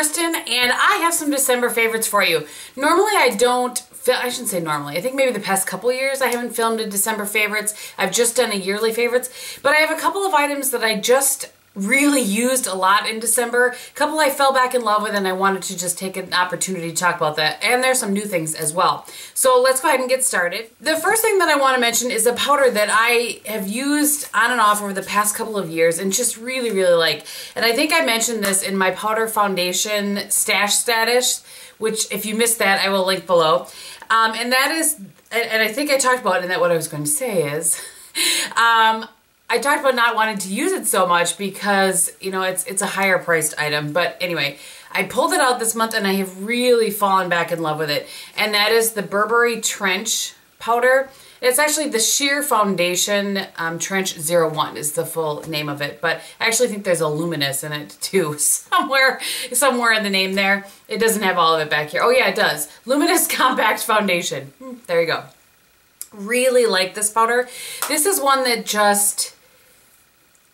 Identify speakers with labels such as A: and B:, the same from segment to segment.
A: Kristin, and I have some December favorites for you. Normally I don't, I shouldn't say normally, I think maybe the past couple years I haven't filmed a December favorites. I've just done a yearly favorites, but I have a couple of items that I just really used a lot in December. A couple I fell back in love with, and I wanted to just take an opportunity to talk about that. And there's some new things as well. So let's go ahead and get started. The first thing that I want to mention is a powder that I have used on and off over the past couple of years and just really, really like. And I think I mentioned this in my powder foundation stash status, which if you missed that, I will link below. And that is, and I think I talked about it, and that what I was going to say is, I talked about not wanting to use it so much because, you know, it's a higher priced item. But anyway, I pulled it out this month and I have really fallen back in love with it. And that is the Burberry Trench Powder. It's actually the Sheer Foundation Trench 01 is the full name of it. But I actually think there's a luminous in it too, somewhere in the name there. It doesn't have all of it back here. Oh yeah, it does. Luminous Compact Foundation. There you go. Really like this powder. This is one that just,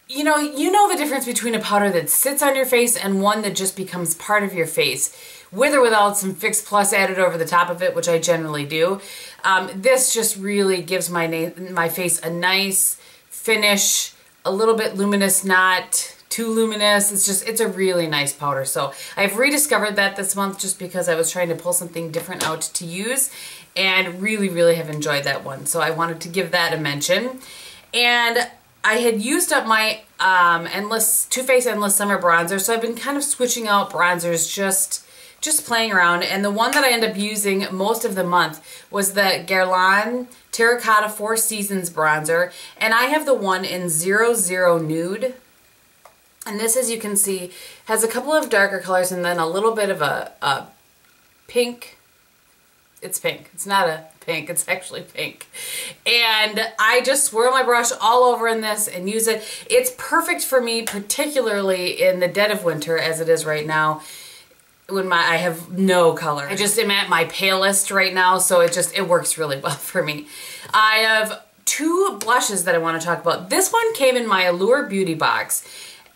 A: you know the difference between a powder that sits on your face and one that just becomes part of your face, with or without some Fix Plus added over the top of it, which I generally do. This just really gives my face a nice finish, a little bit luminous, not too luminous. It's a really nice powder. So I've rediscovered that this month just because I was trying to pull something different out to use, and really, really have enjoyed that one. So I wanted to give that a mention. And I had used up my Too Faced Endless Summer Bronzer, so I've been kind of switching out bronzers, just playing around. And the one that I ended up using most of the month was the Guerlain Terracotta 4 Seasons Bronzer. And I have the one in 00 Nude. And this, as you can see, has a couple of darker colors and then a little bit of a pink. It's pink. It's not a pink. It's actually pink. And I just swirl my brush all over in this and use it. It's perfect for me, particularly in the dead of winter as it is right now, when I have no color. I just am at my palest right now, so it works really well for me. I have two blushes that I want to talk about. This one came in my Allure Beauty box,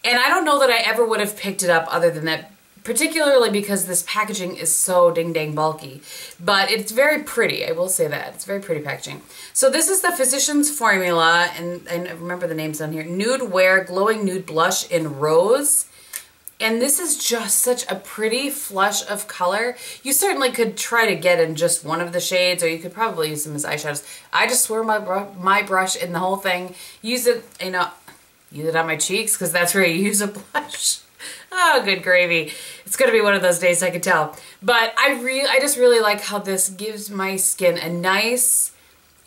A: and I don't know that I ever would have picked it up other than that, particularly because this packaging is so ding-dang bulky. But it's very pretty, I will say that. It's very pretty packaging. So this is the Physicians Formula, and I remember the names on here, Nude Wear Glowing Nude Blush in Rose. And this is just such a pretty flush of color. You certainly could try to get in just one of the shades, or you could probably use them as eyeshadows. I just swirl my brush in the whole thing, use it, use it on my cheeks, because that's where you use a blush. Oh, good gravy. It's going to be one of those days, I can tell. But I just really like how this gives my skin a nice,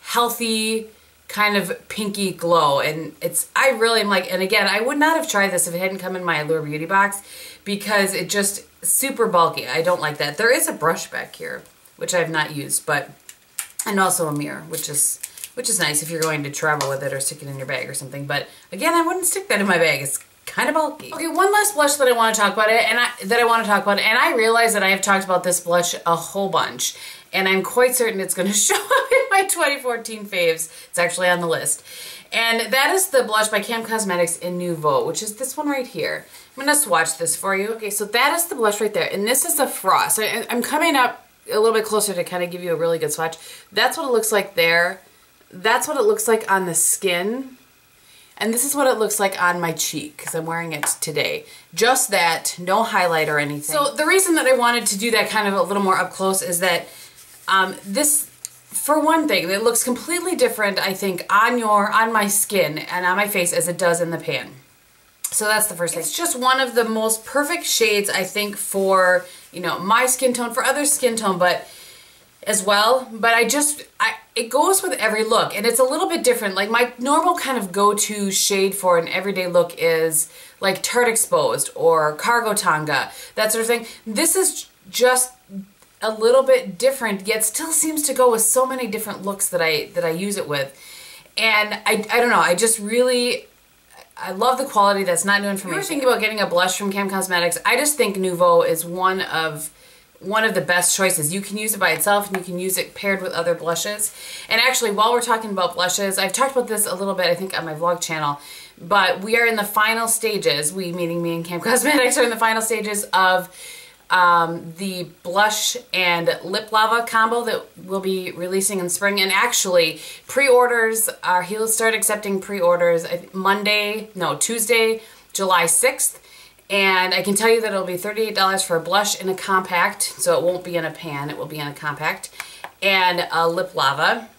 A: healthy, kind of pinky glow. And I really am like, and again, I would not have tried this if it hadn't come in my Allure Beauty box, because it just super bulky. I don't like that. There is a brush back here, which I've not used, and also a mirror, which is nice if you're going to travel with it or stick it in your bag or something. But again, I wouldn't stick that in my bag. It's kind of bulky. Okay, one last blush that I want to talk about, and I realize that I have talked about this blush a whole bunch, and I'm quite certain it's going to show up in my 2014 faves. It's actually on the list. And that is the blush by Cosmetics Nouveau, which is this one right here. I'm going to swatch this for you. Okay, so that is the blush right there, and this is the Frost. I'm coming up a little bit closer to kind of give you a really good swatch. That's what it looks like there. That's what it looks like on the skin. And this is what it looks like on my cheek, because I'm wearing it today. Just that, no highlight or anything. So the reason that I wanted to do that kind of a little more up close is that this, for one thing, it looks completely different, I think, on my skin and on my face as it does in the pan. So that's the first thing. It's just one of the most perfect shades, I think, for, my skin tone, for other skin tone, but as well. But it goes with every look, and it's a little bit different. Like my normal kind of go-to shade for an everyday look is like Tarte Exposed or Cargo Tonga, that sort of thing. This is just a little bit different, yet still seems to go with so many different looks that I use it with. And I don't know, I love the quality. That's not new information. If you're thinking about getting a blush from Cosmetics, I just think Nouveau is one of the best choices. You can use it by itself, and you can use it paired with other blushes. And actually, while we're talking about blushes, I've talked about this a little bit, I think, on my vlog channel, but we are in the final stages, we, meaning me and Cosmetics, are in the final stages of the blush and lip lava combo that we'll be releasing in spring. And actually, pre-orders are, he'll start accepting pre-orders Tuesday, July 6th. And I can tell you that it'll be $38 for a blush in a compact, so it won't be in a pan, it will be in a compact, and a lip lava.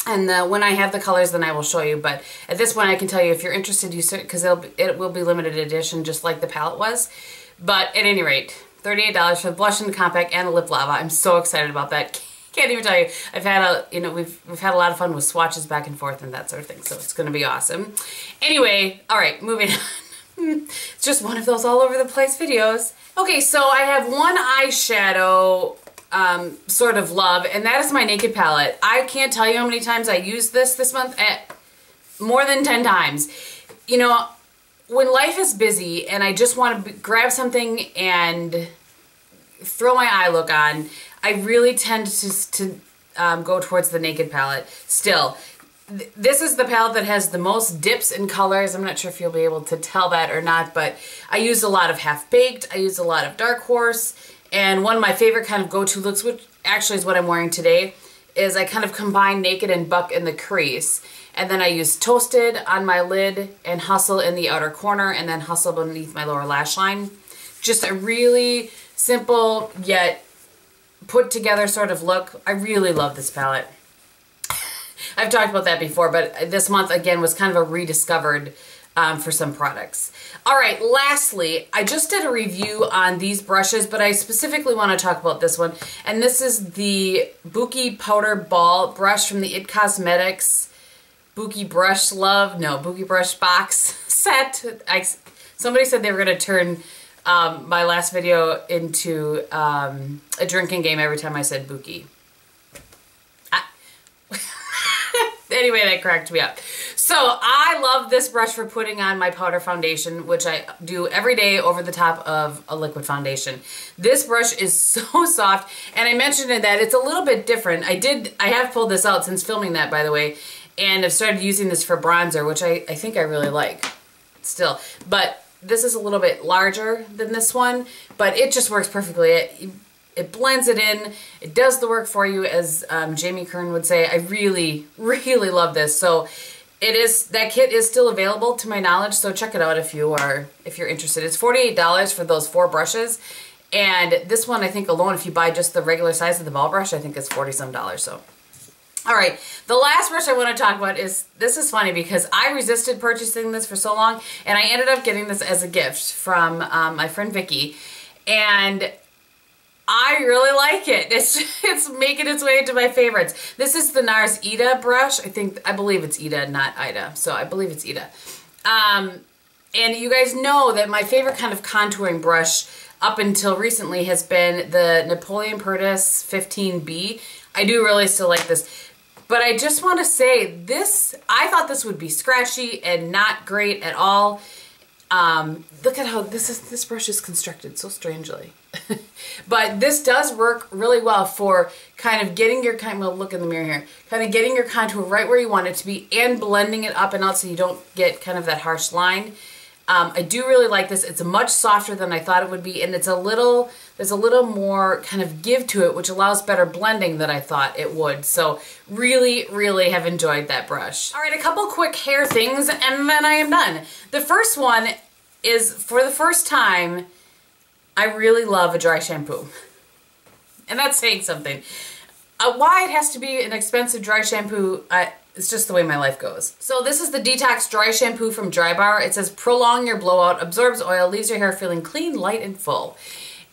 A: And when I have the colors, then I will show you. But at this point, I can tell you if you're interested, because it will be limited edition, just like the palette was. But at any rate, $38 for the blush and the compact and the lip lava. I'm so excited about that. Can't even tell you. I've had we've had a lot of fun with swatches back and forth and that sort of thing. So it's going to be awesome. Anyway, all right, moving on. It's just one of those all over the place videos. Okay, so I have one eyeshadow sort of love, and that is my Naked palette. I can't tell you how many times I used this month. More than 10 times. You know, when life is busy and I just want to grab something and throw my eye look on, I really tend to go towards the Naked palette still. This is the palette that has the most dips in colors. I'm not sure if you'll be able to tell that or not, but I used a lot of Half Baked. I used a lot of Dark Horse. And one of my favorite kind of go-to looks, which actually is what I'm wearing today, is I kind of combine Naked and Buck in the crease. And then I use Toasted on my lid and Hustle in the outer corner, and then Hustle beneath my lower lash line. Just a really simple yet put together sort of look. I really love this palette. I've talked about that before, but this month, again, was kind of a rediscovered for some products. All right, lastly, I just did a review on these brushes, but I specifically want to talk about this one. And this is the Buki Powder Ball brush from the It Cosmetics Buki Brush Buki Brush Box set. Somebody said they were going to turn my last video into a drinking game every time I said Buki. Anyway, that cracked me up. So I love this brush for putting on my powder foundation, which I do every day over the top of a liquid foundation. This brush is so soft, and I mentioned in that it's a little bit different. I have pulled this out since filming that, by the way, and I've started using this for bronzer, which I think I really like still. But this is a little bit larger than this one, but it just works perfectly. It blends it in. It does the work for you, as Jamie Kern would say. I really, really love this. So that kit is still available to my knowledge. So check it out if you're interested. It's $48 for those 4 brushes, and this one I think alone, if you buy just the regular size of the ball brush, I think it's $40-some. So, all right, the last brush I want to talk about is, this is funny because I resisted purchasing this for so long, and I ended up getting this as a gift from my friend Vicky, and I really like it. It's making its way into my favorites. This is the NARS Ida brush. I believe it's Ida, not Ida. So I believe it's Ida. And you guys know that my favorite kind of contouring brush up until recently has been the Napoleon Purtis 15B. I do really still like this. But I just want to say this, I thought this would be scratchy and not great at all. Look at how this brush is constructed so strangely. But this does work really well for kind of getting your look in the mirror here, kind of getting your contour right where you want it to be and blending it up and out so you don't get kind of that harsh line. I do really like this. It's much softer than I thought it would be, and there's a little more kind of give to it, which allows better blending than I thought it would. So really, really have enjoyed that brush. All right, a couple quick hair things, and then I am done. The first one is, for the first time, I really love a dry shampoo. And that's saying something. Why it has to be an expensive dry shampoo, it's just the way my life goes. So this is the Detox Dry Shampoo from Drybar. It says, prolong your blowout, absorbs oil, leaves your hair feeling clean, light, and full.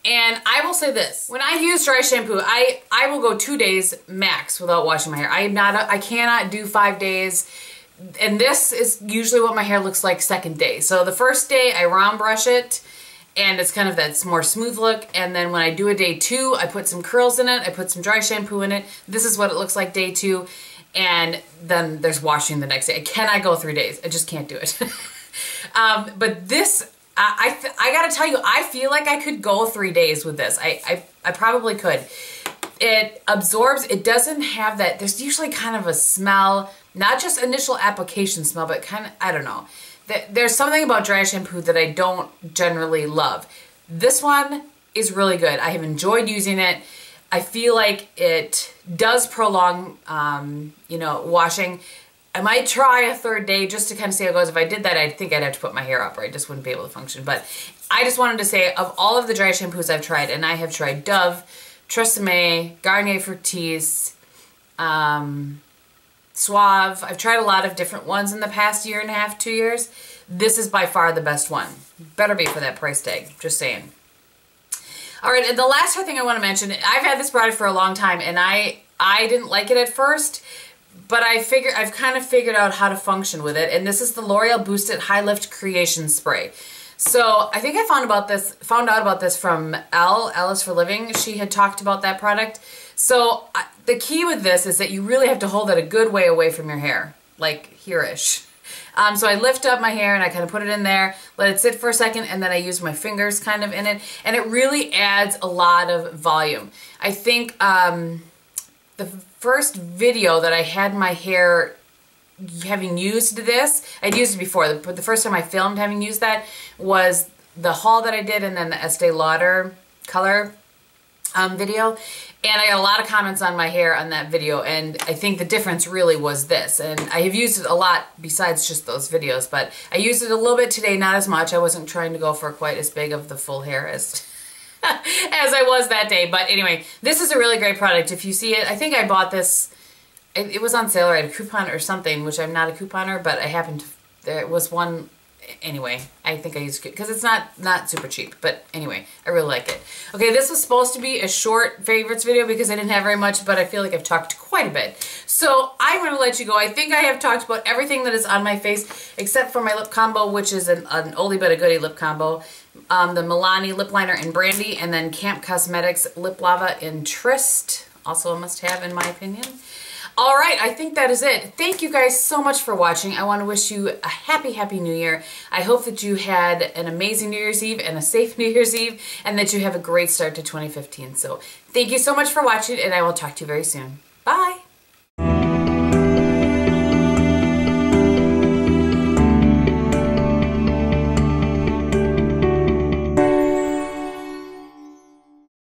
A: And I will say this, when I use dry shampoo, I will go 2 days max without washing my hair. I cannot do 5 days. And this is usually what my hair looks like second day. So the first day I round brush it, and it's kind of that more smooth look. And then when I do a day 2, I put some curls in it, I put some dry shampoo in it. This is what it looks like day 2. And then there's washing the next day. I cannot go 3 days. I just can't do it. But this, I gotta tell you, I feel like I could go 3 days with this. I probably could. It absorbs, it doesn't have that, there's usually kind of a smell, not just initial application smell, but kind of, I don't know. There's something about dry shampoo that I don't generally love. This one is really good. I have enjoyed using it. I feel like it does prolong, you know, washing. I might try a third day just to kind of see how it goes. If I did that, I think I'd have to put my hair up or I just wouldn't be able to function. But I just wanted to say, of all of the dry shampoos I've tried, and I have tried Dove, Tresemme, Garnier Fructis, Suave. I've tried a lot of different ones in the past year and a half, 2 years. This is by far the best one. Better be for that price tag, just saying. All right, and the last thing I want to mention, I've had this product for a long time, and I didn't like it at first, but I've kind of figured out how to function with it, and this is the L'Oreal Boosted High Lift Creation Spray. So I think I found out about this from Alice for Living. She had talked about that product. So the key with this is that you really have to hold it a good way away from your hair, like here-ish. So I lift up my hair and I kind of put it in there, let it sit for a second, and then I use my fingers kind of in it, and it really adds a lot of volume. I think the first video that I had my hair having used this, I'd used it before, but the first time I filmed having used that was the haul that I did and then the Estee Lauder color video. And I got a lot of comments on my hair on that video, and I think the difference really was this. And I have used it a lot besides just those videos, but I used it a little bit today, not as much. I wasn't trying to go for quite as big of the full hair as as I was that day. But anyway, this is a really great product. If you see it, I think I bought this, it was on sale or I had a coupon or something, which I'm not a couponer, but I happened to, there was one. Anyway, I think I used it because it's not super cheap, but anyway, I really like it. Okay, this was supposed to be a short favorites video because I didn't have very much, but I feel like I've talked quite a bit. So I'm going to let you go. I think I have talked about everything that is on my face except for my lip combo, which is an oldie but a goodie lip combo. The Milani lip liner in Brandy, and then Camp Cosmetics lip lava in Tryst. Also a must-have in my opinion. All right, I think that is it. Thank you guys so much for watching. I want to wish you a happy, happy New Year. I hope that you had an amazing New Year's Eve and a safe New Year's Eve, and that you have a great start to 2015. So thank you so much for watching, and I will talk to you very soon. Bye.